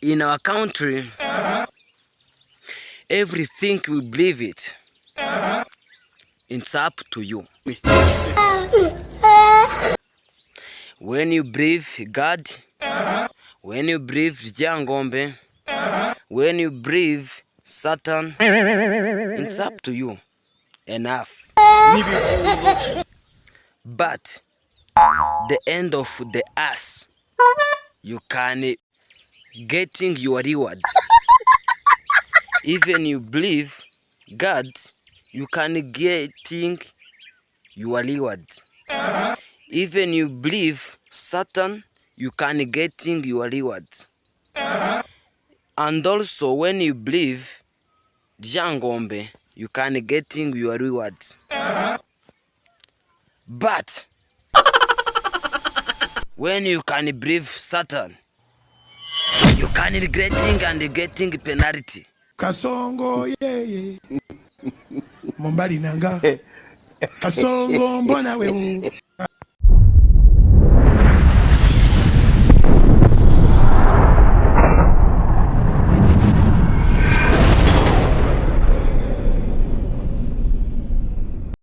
In our country, everything we believe it. It's up to you. When you believe God, when you believe Jangombe, when you believe Satan, it's up to you. Enough. But the end of the ass, you can getting your reward. Even you believe God, you can getting your reward. Even you believe Satan, you can getting your reward. And also when you believe Jangombe, you can getting your rewards. But when you can believe Satan, you can regretting and getting penalty. Kasongo yeye Mombali nanga Kasongo mbona wewe